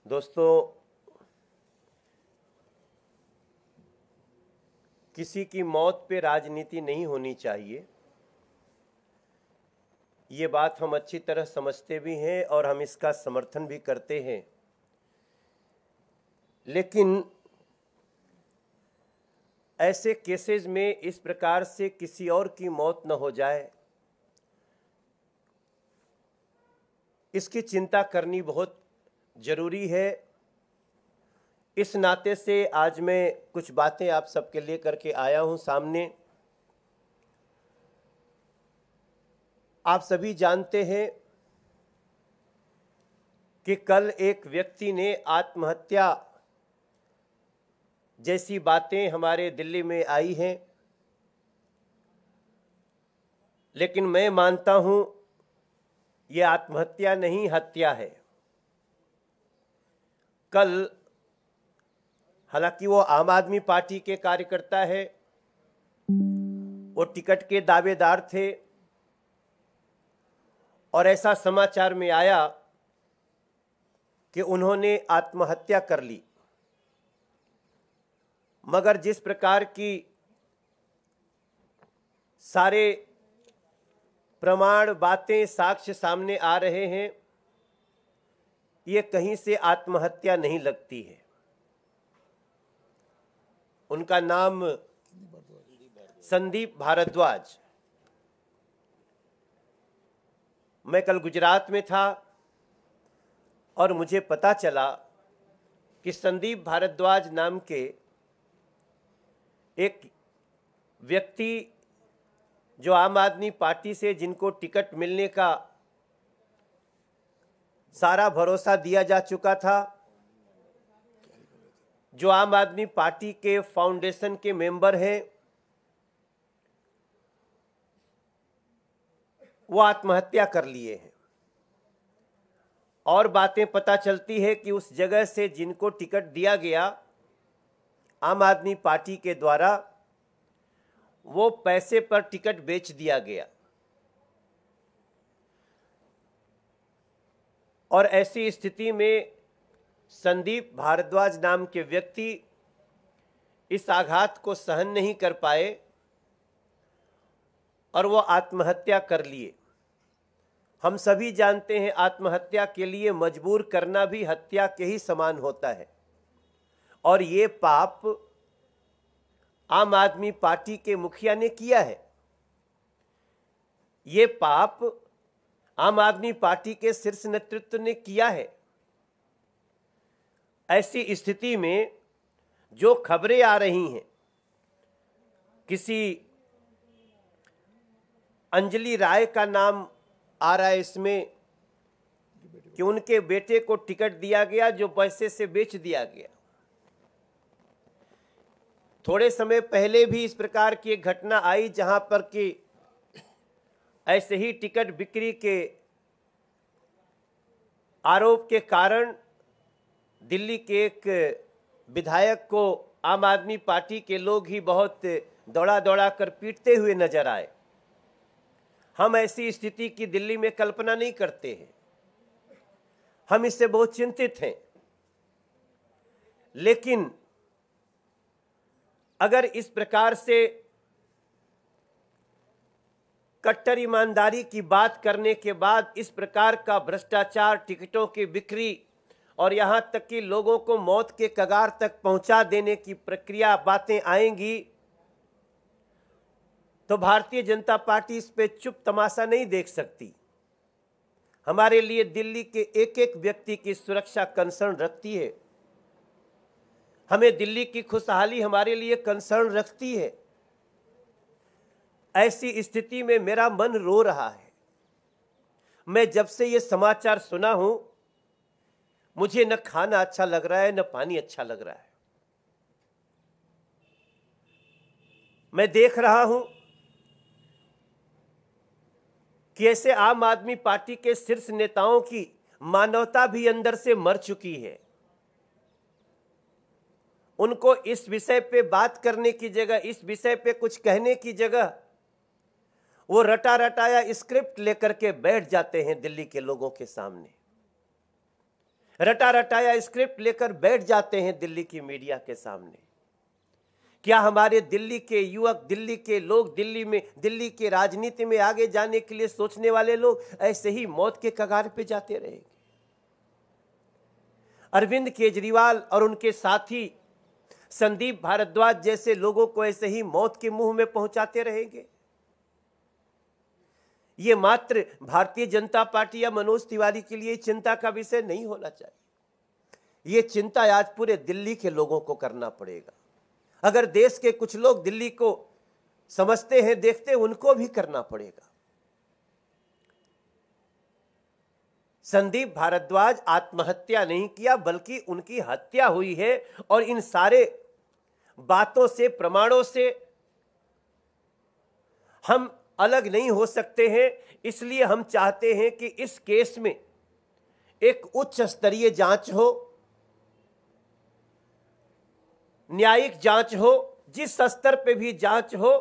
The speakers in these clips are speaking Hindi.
दोस्तों, किसी की मौत पे राजनीति नहीं होनी चाहिए। ये बात हम अच्छी तरह समझते भी हैं और हम इसका समर्थन भी करते हैं। लेकिन ऐसे केसेस में इस प्रकार से किसी और की मौत न हो जाए, इसकी चिंता करनी बहुत ज़रूरी है। इस नाते से आज मैं कुछ बातें आप सबके लिए करके आया हूं सामने। आप सभी जानते हैं कि कल एक व्यक्ति ने आत्महत्या जैसी बातें हमारे दिल्ली में आई हैं, लेकिन मैं मानता हूं ये आत्महत्या नहीं, हत्या है। कल हालांकि वो आम आदमी पार्टी के कार्यकर्ता है, वो टिकट के दावेदार थे और ऐसा समाचार में आया कि उन्होंने आत्महत्या कर ली। मगर जिस प्रकार की सारे प्रमाण, बातें, साक्ष्य सामने आ रहे हैं, ये कहीं से आत्महत्या नहीं लगती है। उनका नाम संदीप भारद्वाज। मैं कल गुजरात में था और मुझे पता चला कि संदीप भारद्वाज नाम के एक व्यक्ति जो आम आदमी पार्टी से, जिनको टिकट मिलने का सारा भरोसा दिया जा चुका था, जो आम आदमी पार्टी के फाउंडेशन के मेंबर हैं, वो आत्महत्या कर लिए हैं। और बातें पता चलती है कि उस जगह से जिनको टिकट दिया गया आम आदमी पार्टी के द्वारा, वो पैसे पर टिकट बेच दिया गया। और ऐसी स्थिति में संदीप भारद्वाज नाम के व्यक्ति इस आघात को सहन नहीं कर पाए और वो आत्महत्या कर लिए। हम सभी जानते हैं आत्महत्या के लिए मजबूर करना भी हत्या के ही समान होता है। और ये पाप आम आदमी पार्टी के मुखिया ने किया है। ये पाप आम आदमी पार्टी के शीर्ष नेतृत्व ने किया है। ऐसी स्थिति में जो खबरें आ रही हैं, किसी अंजलि राय का नाम आ रहा है इसमें कि उनके बेटे को टिकट दिया गया जो पैसे से बेच दिया गया। थोड़े समय पहले भी इस प्रकार की एक घटना आई जहां पर कि ऐसे ही टिकट बिक्री के आरोप के कारण दिल्ली के एक विधायक को आम आदमी पार्टी के लोग ही बहुत दौड़ा दौड़ा कर पीटते हुए नजर आए। हम ऐसी स्थिति की दिल्ली में कल्पना नहीं करते हैं, हम इससे बहुत चिंतित हैं। लेकिन अगर इस प्रकार से कट्टर ईमानदारी की बात करने के बाद इस प्रकार का भ्रष्टाचार, टिकटों की बिक्री और यहां तक कि लोगों को मौत के कगार तक पहुंचा देने की प्रक्रिया, बातें आएंगी, तो भारतीय जनता पार्टी इस पे चुप तमाशा नहीं देख सकती। हमारे लिए दिल्ली के एक एक व्यक्ति की सुरक्षा कंसर्न रखती है। हमें दिल्ली की खुशहाली हमारे लिए कंसर्न रखती है। ऐसी स्थिति में मेरा मन रो रहा है। मैं जब से ये समाचार सुना हूं, मुझे न खाना अच्छा लग रहा है, न पानी अच्छा लग रहा है। मैं देख रहा हूं कि ऐसे आम आदमी पार्टी के शीर्ष नेताओं की मानवता भी अंदर से मर चुकी है। उनको इस विषय पे बात करने की जगह, इस विषय पे कुछ कहने की जगह, वो रटा रटाया स्क्रिप्ट लेकर के बैठ जाते हैं दिल्ली के लोगों के सामने। रटा रटाया स्क्रिप्ट लेकर बैठ जाते हैं दिल्ली की मीडिया के सामने। क्या हमारे दिल्ली के युवक, दिल्ली के लोग, दिल्ली के राजनीति में आगे जाने के लिए सोचने वाले लोग ऐसे ही मौत के कगार पे जाते रहेंगे? अरविंद केजरीवाल और उनके साथी संदीप भारद्वाज जैसे लोगों को ऐसे ही मौत के मुंह में पहुंचाते रहेंगे? ये मात्र भारतीय जनता पार्टी या मनोज तिवारी के लिए चिंता का विषय नहीं होना चाहिए। ये चिंता आज पूरे दिल्ली के लोगों को करना पड़ेगा। अगर देश के कुछ लोग दिल्ली को समझते हैं, देखते हैं, उनको भी करना पड़ेगा। संदीप भारद्वाज आत्महत्या नहीं किया, बल्कि उनकी हत्या हुई है। और इन सारे बातों से, प्रमाणों से हम अलग नहीं हो सकते हैं। इसलिए हम चाहते हैं कि इस केस में एक उच्च स्तरीय जांच हो, न्यायिक जांच हो, जिस स्तर पे भी जांच हो।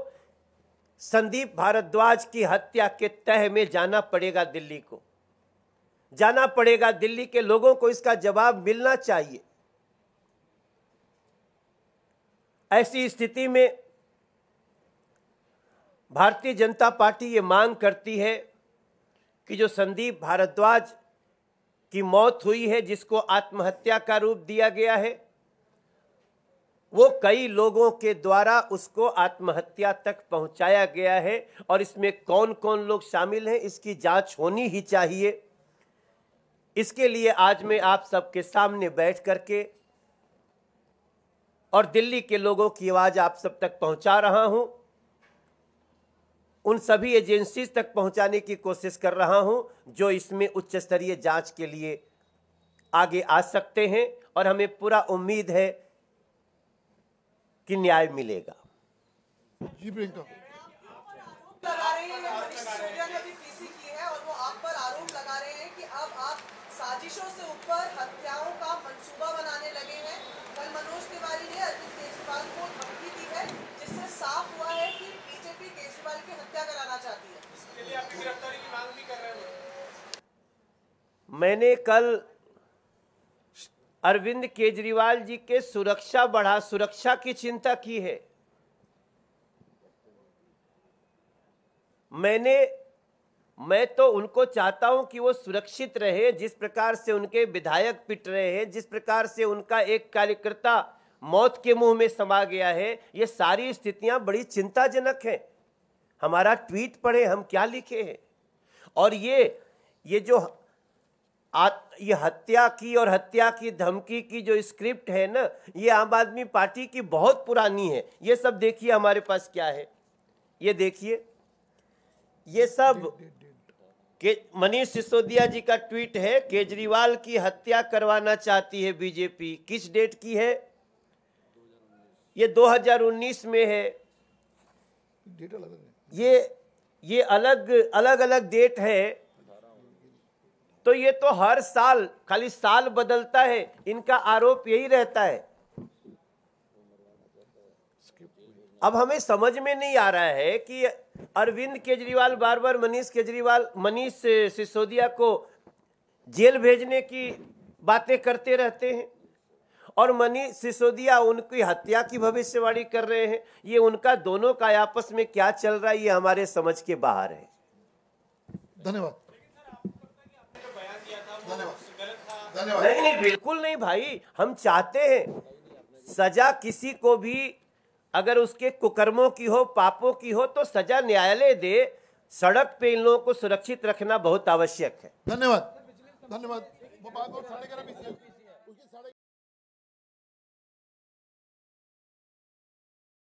संदीप भारद्वाज की हत्या के तह में जाना पड़ेगा दिल्ली को, जाना पड़ेगा दिल्ली के लोगों को। इसका जवाब मिलना चाहिए। ऐसी स्थिति में भारतीय जनता पार्टी ये मांग करती है कि जो संदीप भारद्वाज की मौत हुई है, जिसको आत्महत्या का रूप दिया गया है, वो कई लोगों के द्वारा उसको आत्महत्या तक पहुंचाया गया है। और इसमें कौन कौन लोग शामिल हैं, इसकी जांच होनी ही चाहिए। इसके लिए आज मैं आप सबके सामने बैठ करके और दिल्ली के लोगों की आवाज आप सब तक पहुंचा रहा हूं। उन सभी एजेंसी तक पहुंचाने की कोशिश कर रहा हूं जो इसमें उच्च स्तरीय जांच के लिए आगे आ सकते हैं। और हमें पूरा उम्मीद है कि न्याय मिलेगा। जी प्रियंका लगा रहे हैं, मनीष सिसोदिया ने अभी पीसी की है और वो आप पर आरोप लगा रहे हैं कि अब आप साजिशों से ऊपर हत्याओं का मंसूबा बनाने लगे हैं। कल मनोज तिवारी ने अरविंद केजरीवाल को धमकी दी है, जिससे साफ हुआ है कि बीजेपी केजरीवाल की हत्या कराना चाहती है। इसके लिए आपकी गिरफ्तारी की मांग भी कर रहे हैं। मैंने कल अरविंद केजरीवाल जी के सुरक्षा की चिंता की है। मैं तो उनको चाहता हूं कि वो सुरक्षित रहे। जिस प्रकार से उनके विधायक पिट रहे हैं, जिस प्रकार से उनका एक कार्यकर्ता मौत के मुंह में समा गया है, ये सारी स्थितियां बड़ी चिंताजनक हैं। हमारा ट्वीट पढ़े, हम क्या लिखे हैं। और ये जो ये हत्या की और हत्या की धमकी की जो स्क्रिप्ट है ना, ये आम आदमी पार्टी की बहुत पुरानी है। ये सब देखिए हमारे पास क्या है, ये देखिए, ये सब मनीष सिसोदिया जी का ट्वीट है। केजरीवाल की हत्या करवाना चाहती है बीजेपी। किस डेट की है? ये 2019 में है। डेट अलग है। ये अलग डेट है। तो ये तो हर साल, खाली साल बदलता है, इनका आरोप यही रहता है। अब हमें समझ में नहीं आ रहा है कि अरविंद केजरीवाल बार बार मनीष सिसोदिया को जेल भेजने की बातें करते रहते हैं और मनीष सिसोदिया उनकी हत्या की भविष्यवाणी कर रहे हैं। ये उनका दोनों का आपस में क्या चल रहा है, ये हमारे समझ के बाहर है। धन्यवाद। नहीं, बिल्कुल नहीं भाई। हम चाहते हैं सजा किसी को भी अगर उसके कुकर्मों की हो, पापों की हो, तो सजा न्यायालय दे। सड़क पे इन लोगों को सुरक्षित रखना बहुत आवश्यक है। धन्यवाद।